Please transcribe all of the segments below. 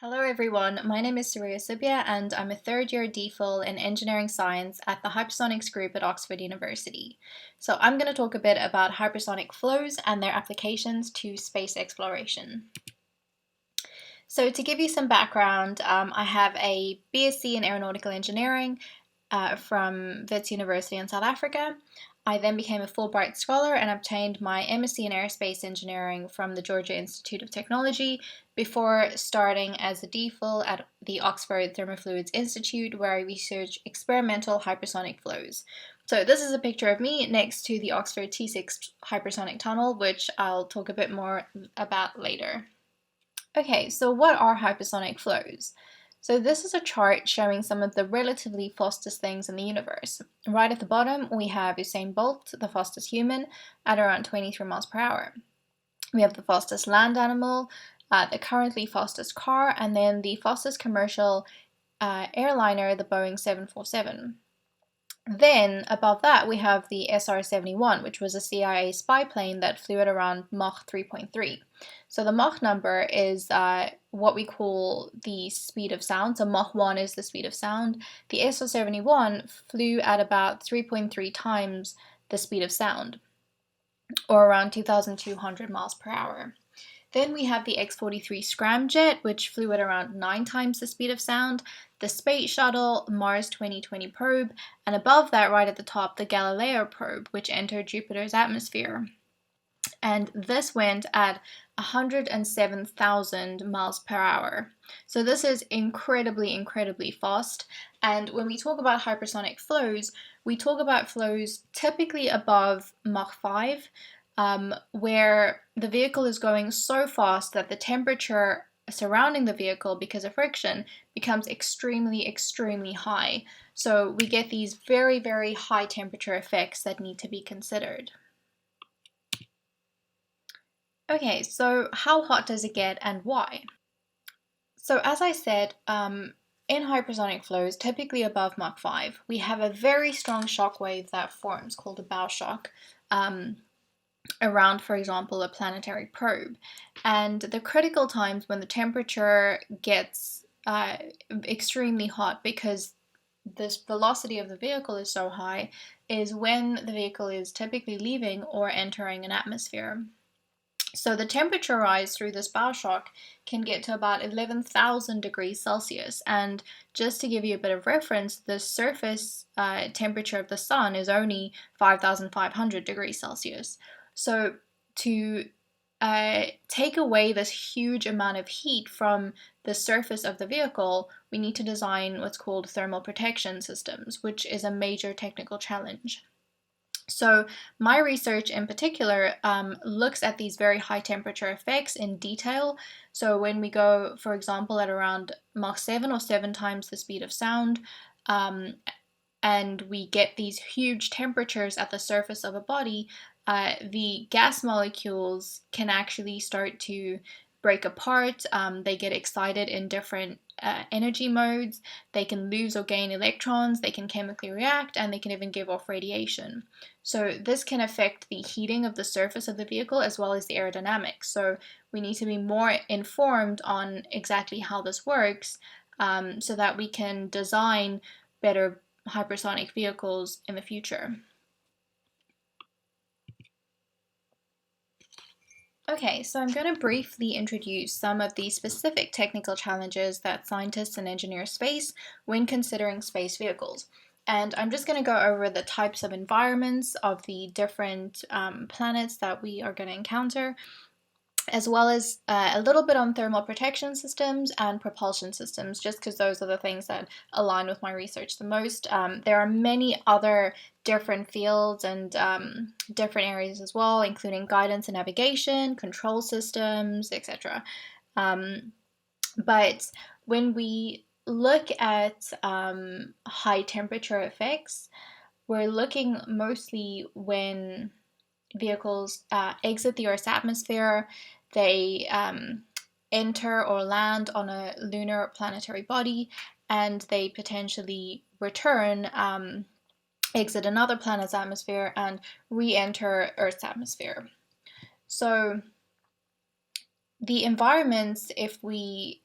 Hello everyone, my name is Suria Subiah and I'm a third year DPhil in Engineering Science at the Hypersonics group at Oxford University. So I'm going to talk a bit about hypersonic flows and their applications to space exploration. So to give you some background, I have a BSc in Aeronautical Engineering from Wits University in South Africa. I then became a Fulbright Scholar and obtained my MSc in Aerospace Engineering from the Georgia Institute of Technology before starting as a DPhil at the Oxford Thermofluids Institute, where I research experimental hypersonic flows. So this is a picture of me next to the Oxford T6 hypersonic tunnel, which I'll talk a bit more about later. Okay, so what are hypersonic flows? So this is a chart showing some of the relatively fastest things in the universe. Right at the bottom, we have Usain Bolt, the fastest human, at around 23 miles per hour. We have the fastest land animal, the currently fastest car, and then the fastest commercial airliner, the Boeing 747. Then, above that, we have the SR-71, which was a CIA spy plane that flew at around Mach 3.3. So the Mach number is what we call the speed of sound. So Mach 1 is the speed of sound. The SR-71 flew at about 3.3 times the speed of sound, or around 2,200 miles per hour. Then we have the X-43 scramjet, which flew at around 9 times the speed of sound, the Space Shuttle Mars 2020 probe, and above that, right at the top, the Galileo probe, which entered Jupiter's atmosphere. And this went at 107,000 miles per hour. So this is incredibly fast. And when we talk about hypersonic flows, we talk about flows typically above Mach 5, where the vehicle is going so fast that the temperature surrounding the vehicle, because of friction, becomes extremely high. So we get these very high temperature effects that need to be considered. Okay, so how hot does it get and why? So as I said, in hypersonic flows, typically above Mach 5, we have a very strong shock wave that forms called a bow shock. Around, for example, a planetary probe. And the critical times when the temperature gets extremely hot because this velocity of the vehicle is so high is when the vehicle is typically leaving or entering an atmosphere. So the temperature rise through this bow shock can get to about 11,000 degrees Celsius. And just to give you a bit of reference, the surface temperature of the sun is only 5,500 degrees Celsius. So to take away this huge amount of heat from the surface of the vehicle, we need to design what's called thermal protection systems, which is a major technical challenge. So my research in particular looks at these very high temperature effects in detail. So when we go, for example, at around Mach 7 or 7 times the speed of sound, and we get these huge temperatures at the surface of a body, the gas molecules can actually start to break apart. They get excited in different energy modes. They can lose or gain electrons, they can chemically react, and they can even give off radiation. So this can affect the heating of the surface of the vehicle as well as the aerodynamics. So we need to be more informed on exactly how this works so that we can design better hypersonic vehicles in the future. Okay, so I'm going to briefly introduce some of the specific technical challenges that scientists and engineers face when considering space vehicles. And I'm just going to go over the types of environments of the different planets that we are going to encounter, as well as a little bit on thermal protection systems and propulsion systems, just because those are the things that align with my research the most. There are many other different fields and different areas as well, including guidance and navigation, control systems, etc. But when we look at high temperature effects, we're looking mostly when vehicles exit the Earth's atmosphere, they enter or land on a lunar planetary body, and they potentially return, exit another planet's atmosphere, and re-enter Earth's atmosphere. So the environments, if we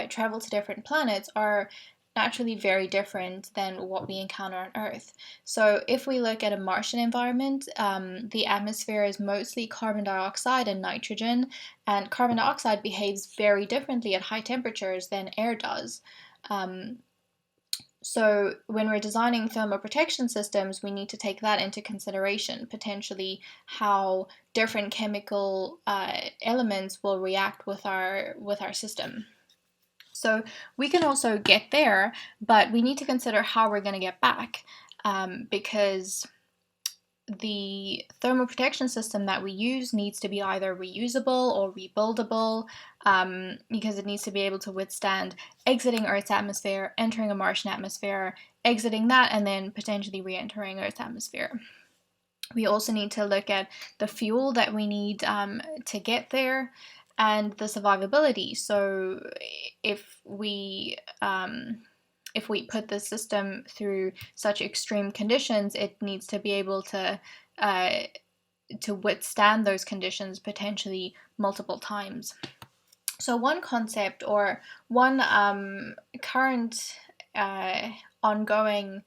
travel to different planets, are naturally very different than what we encounter on Earth. So if we look at a Martian environment, the atmosphere is mostly carbon dioxide and nitrogen, and carbon dioxide behaves very differently at high temperatures than air does. So when we're designing thermal protection systems, we need to take that into consideration, potentially how different chemical elements will react with our system. So we can also get there, but we need to consider how we're going to get back, because the thermal protection system that we use needs to be either reusable or rebuildable, because it needs to be able to withstand exiting Earth's atmosphere, entering a Martian atmosphere, exiting that, and then potentially re-entering Earth's atmosphere. We also need to look at the fuel that we need to get there and the survivability. So if we put the system through such extreme conditions, it needs to be able to withstand those conditions potentially multiple times. So one concept, or one current ongoing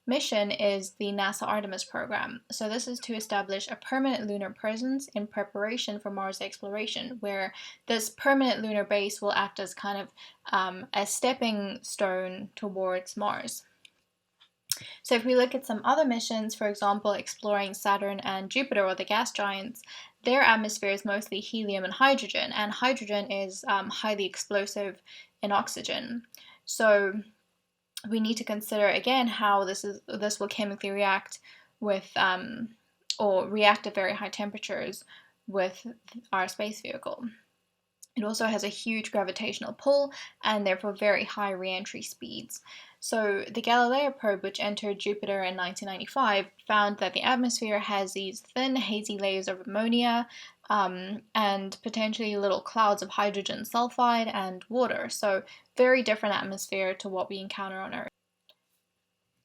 mission, is the NASA Artemis program. So this is to establish a permanent lunar presence in preparation for Mars exploration, where this permanent lunar base will act as kind of a stepping stone towards Mars. So if we look at some other missions, for example, exploring Saturn and Jupiter, or the gas giants, their atmosphere is mostly helium and hydrogen is highly explosive in oxygen. So we need to consider again how this will chemically react with or react at very high temperatures with our space vehicle. It also has a huge gravitational pull and therefore very high re-entry speeds. So the Galileo probe, which entered Jupiter in 1995, found that the atmosphere has these thin, hazy layers of ammonia and potentially little clouds of hydrogen sulfide and water. So very different atmosphere to what we encounter on Earth.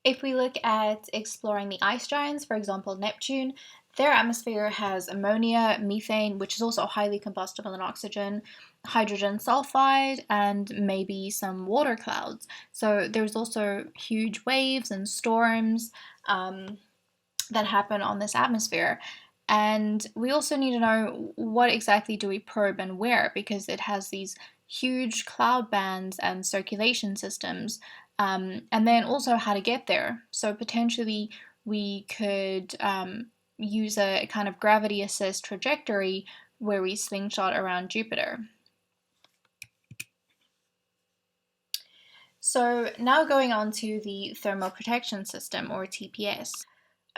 If we look at exploring the ice giants, for example, Neptune, their atmosphere has ammonia, methane, which is also highly combustible in oxygen, hydrogen sulfide, and maybe some water clouds. So there's also huge waves and storms that happen on this atmosphere. And we also need to know what exactly do we probe and where, because it has these huge cloud bands and circulation systems, and then also how to get there. So potentially we could use a kind of gravity assist trajectory where we slingshot around Jupiter. So now going on to the thermal protection system, or TPS.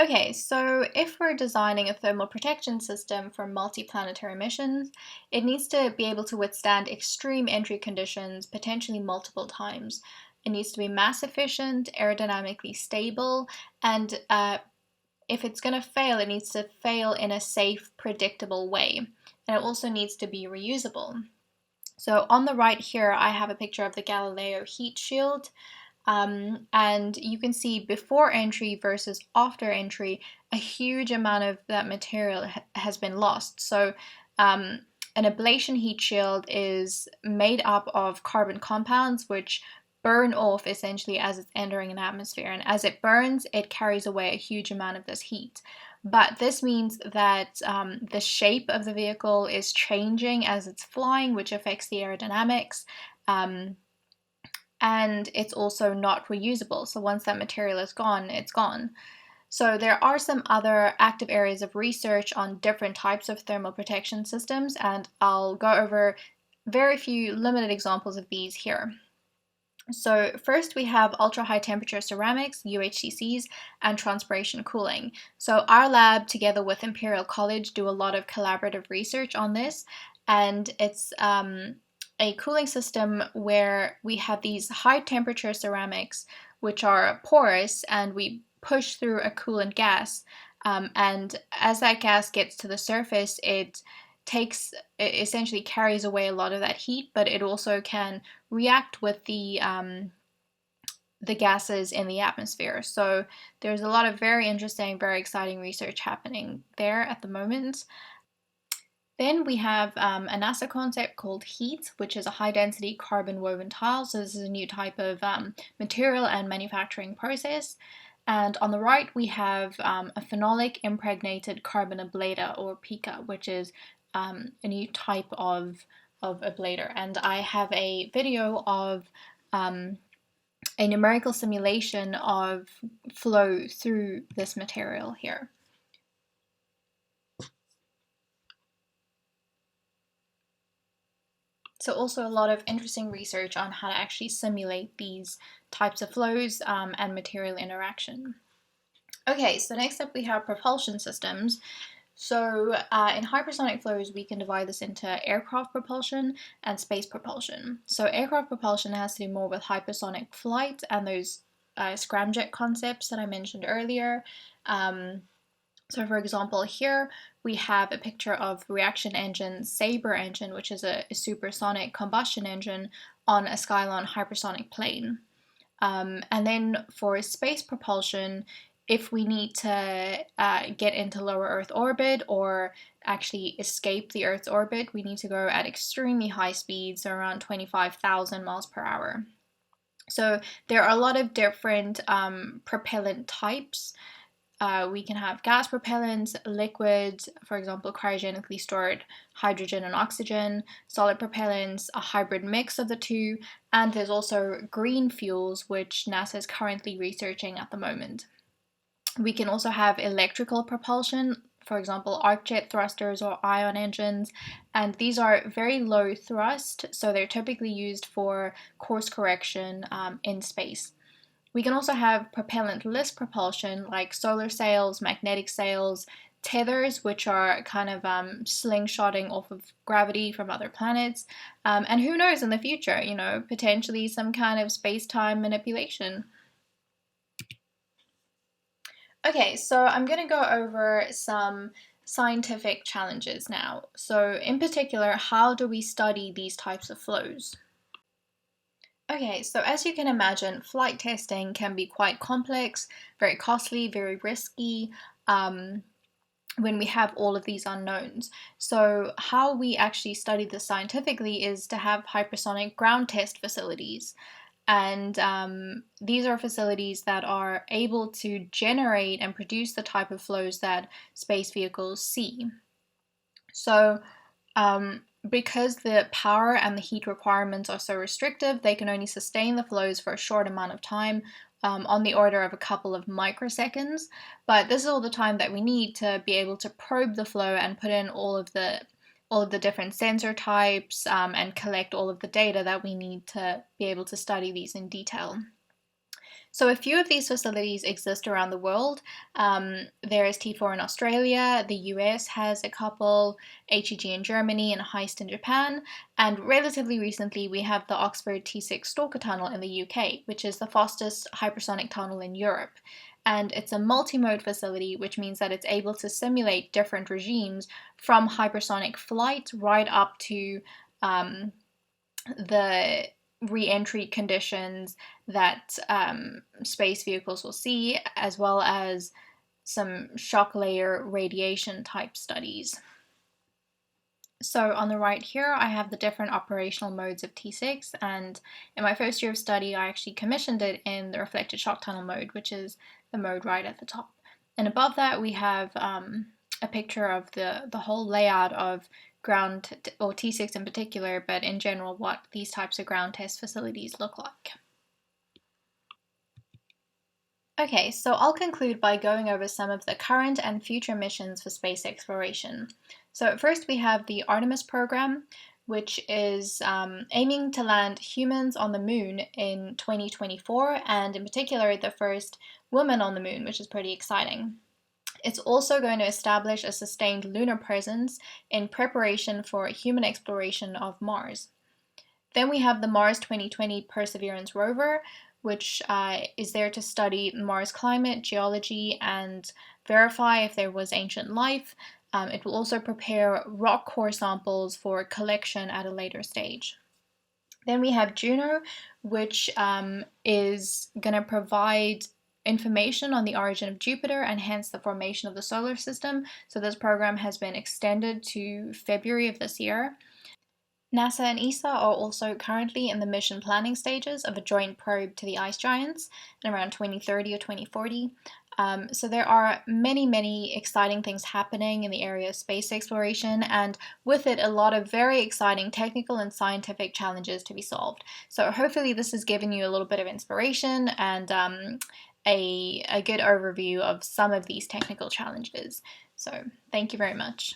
Okay, so if we're designing a thermal protection system for multi-planetary missions, it needs to be able to withstand extreme entry conditions, potentially multiple times. It needs to be mass efficient, aerodynamically stable, and if it's going to fail, it needs to fail in a safe, predictable way. And it also needs to be reusable. So on the right here, I have a picture of the Galileo heat shield. And you can see before entry versus after entry, a huge amount of that material has been lost. So an ablation heat shield is made up of carbon compounds which burn off essentially as it's entering an atmosphere. And as it burns, it carries away a huge amount of this heat. But this means that the shape of the vehicle is changing as it's flying, which affects the aerodynamics. And it's also not reusable. So once that material is gone, it's gone. So there are some other active areas of research on different types of thermal protection systems, and I'll go over very few limited examples of these here. So first we have ultra high temperature ceramics, UHTCs, and transpiration cooling. So our lab together with Imperial College do a lot of collaborative research on this, and it's a cooling system where we have these high temperature ceramics which are porous, and we push through a coolant gas, and as that gas gets to the surface, it essentially carries away a lot of that heat, but it also can react with the gases in the atmosphere. So there's a lot of very interesting, very exciting research happening there at the moment. Then we have a NASA concept called HEAT, which is a high-density carbon woven tile. So this is a new type of material and manufacturing process. And on the right, we have a phenolic impregnated carbon ablator, or PICA, which is a new type of ablator. And I have a video of a numerical simulation of flow through this material here. So also a lot of interesting research on how to actually simulate these types of flows and material interaction. Okay, so next up we have propulsion systems. So in hypersonic flows, we can divide this into aircraft propulsion and space propulsion. So aircraft propulsion has to do more with hypersonic flight and those scramjet concepts that I mentioned earlier. So for example, here we have a picture of reaction engine Sabre engine, which is a supersonic combustion engine on a Skylon hypersonic plane. And then for space propulsion, if we need to get into lower Earth orbit or actually escape the Earth's orbit, we need to go at extremely high speeds, so around 25,000 miles per hour. So there are a lot of different propellant types. We can have gas propellants, liquid, for example, cryogenically stored hydrogen and oxygen, solid propellants, a hybrid mix of the two, and there's also green fuels, which NASA is currently researching at the moment. We can also have electrical propulsion, for example, arc jet thrusters or ion engines, and these are very low thrust, so they're typically used for course correction in space. We can also have propellant-less propulsion like solar sails, magnetic sails, tethers, which are kind of slingshotting off of gravity from other planets, and who knows in the future, potentially some kind of space-time manipulation. Okay, so I'm going to go over some scientific challenges now. So in particular, how do we study these types of flows? Okay, so as you can imagine, flight testing can be quite complex, very costly, very risky when we have all of these unknowns. So how we actually study this scientifically is to have hypersonic ground test facilities. And these are facilities that are able to generate and produce the type of flows that space vehicles see. So because the power and the heat requirements are so restrictive, they can only sustain the flows for a short amount of time, on the order of a couple of microseconds. But this is all the time that we need to be able to probe the flow and put in all of the different sensor types and collect all of the data that we need to be able to study these in detail. So a few of these facilities exist around the world. There is T4 in Australia, the US has a couple, HEG in Germany, and HEIST in Japan, and relatively recently we have the Oxford T6 Stalker Tunnel in the UK, which is the fastest hypersonic tunnel in Europe. And it's a multi-mode facility, which means that it's able to simulate different regimes from hypersonic flight right up to the re-entry conditions that space vehicles will see, as well as some shock layer radiation type studies. So on the right here, I have the different operational modes of T6, and in my first year of study, I actually commissioned it in the reflected shock tunnel mode, which is the mode right at the top. And above that, we have a picture of the whole layout of ground, or T6 in particular, but in general, what these types of ground test facilities look like. Okay, so I'll conclude by going over some of the current and future missions for space exploration. So first we have the Artemis program, which is aiming to land humans on the moon in 2024, and in particular the first woman on the moon, which is pretty exciting. It's also going to establish a sustained lunar presence in preparation for human exploration of Mars. Then we have the Mars 2020 Perseverance rover, which is there to study Mars climate, geology, and verify if there was ancient life. It will also prepare rock core samples for collection at a later stage. Then we have Juno, which is going to provide information on the origin of Jupiter and hence the formation of the solar system. So this program has been extended to February of this year. NASA and ESA are also currently in the mission planning stages of a joint probe to the ice giants in around 2030 or 2040. So there are many exciting things happening in the area of space exploration, and with it a lot of very exciting technical and scientific challenges to be solved. So hopefully this has given you a little bit of inspiration and a good overview of some of these technical challenges. So thank you very much.